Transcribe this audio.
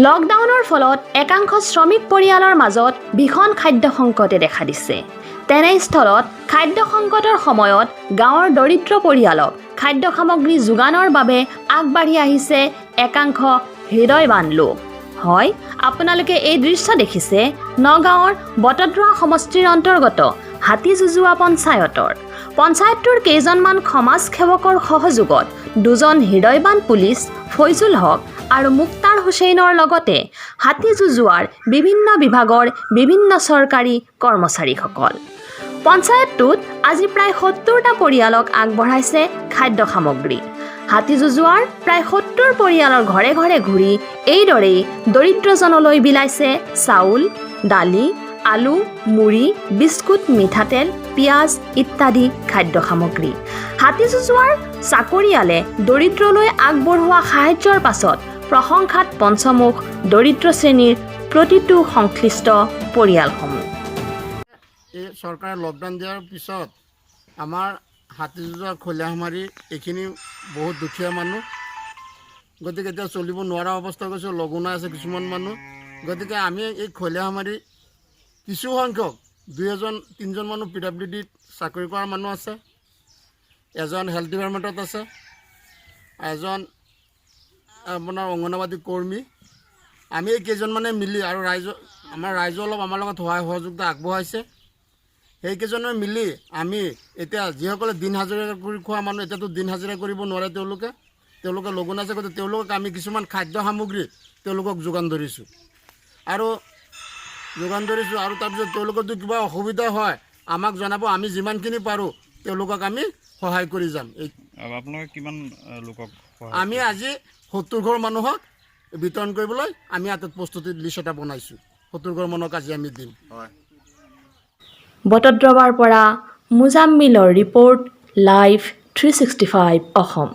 লকডাউনৰ ফলত একাংশ শ্ৰমিক পৰিয়ালৰ মাজত ভীষণ খাদ্য সংকটে দেখা দিছে। তেনেস্থলত খাদ্য সংকটৰ সময়ত গাঁৱৰ দৰিদ্ৰ পৰিয়ালক খাদ্য সামগ্ৰী যোগানৰ বাবে আগবাঢ়ি আহিছে একাংশ হৃদয়বান লোক। হয়, আপোনালোকে এই দৃশ্য দেখিছে নগাঁৱৰ বটদ্ৰৱা সমষ্টিৰ অন্তৰ্গত হাতীযুজুৱা পঞ্চায়তটোৰ কেইজনমান সমাজ সেৱকৰ সহযোগত দুজন হৃদয়বান পুলিচ ফৈজুল হক আৰু মুক্তাৰ হুছেইনৰ লগতে হাতীযুজুৱাৰ বিভিন্ন বিভাগৰ বিভিন্ন চৰকাৰী কৰ্মচাৰীসকল। পঞ্চায়তটোত আজি প্ৰায় ৭০টা পৰিয়ালক আগবঢ়াইছে খাদ্য সামগ্ৰী। হাতীযুজুৱাৰ প্ৰায় ৭০ পৰিয়ালৰ ঘৰে ঘৰে ঘূৰি এইদৰেই দৰিদ্ৰজনলৈ বিলাইছে চাউল, দালি, আলু, মুড়ি, বিস্কুট, মিঠাতেল, পিঁয়াজ ইত্যাদি খাদ্য সামগ্ৰী। হাতীযুজুৱাৰ চাকৰিয়ালে দৰিদ্ৰলৈ আগবঢ়োৱা সাহায্যৰ পাছত প্ৰশংসাত পঞ্চমুখ দৰিদ্ৰ শ্ৰেণীৰ প্ৰতিটো সংশ্লিষ্ট পৰিয়ালসমূহ। এই চৰকাৰে লকডাউন দিয়াৰ পিছত আমাৰ হাতীযুজুৱা খলিয়ামাৰী এইখিনি বহুত দুখীয়া মানুহ, গতিকে এতিয়া চলিব নোৱাৰা অৱস্থা গৈছে, লঘোণা আছে কিছুমান মানুহ। গতিকে আমি এই খলিয়ামাৰী কিছু সংখ্যক 2-3জন মানুহ PWDত চাকৰি কৰা মানুহ আছে, এজন হেল্থ ডিপাৰ্টমেণ্টত আছে, এজন আপোনাৰ অংগনবাদী কৰ্মী। আমি এই কেইজনমানে মিলি আৰু আমাৰ ৰাইজে অলপ আমাৰ লগত সহায় সহযোগিতা আগবঢ়াইছে। সেইকেইজনে মিলি আমি এতিয়া যিসকলে দিন হাজিৰা কৰি খোৱা মানুহ, এতিয়াতো দিন হাজিৰা কৰিব নোৱাৰে, তেওঁলোকে লঘোণ আছে, গতিকে তেওঁলোকক আমি কিছুমান খাদ্য সামগ্ৰী তেওঁলোকক যোগান ধৰিছোঁ। আৰু তাৰপিছত তেওঁলোকৰ যদি কিবা অসুবিধা হয় আমাক জনাব, আমি যিমানখিনি পাৰোঁ তেওঁলোকক আমি সহায় কৰি যাম। আপোনালোকে কিমান লোকক? আমি আজি 70 ঘৰ মানুহক বিতৰণ কৰিবলৈ আমি হাতত প্ৰস্তুতি লিষ্ট এটা বনাইছোঁ। 70 ঘৰ মানুহক আজি আমি দিম। বটদ্ৰৱাৰ পৰা মুজাম্মিলৰ ৰিপৰ্ট, লাইভ 365 অসম।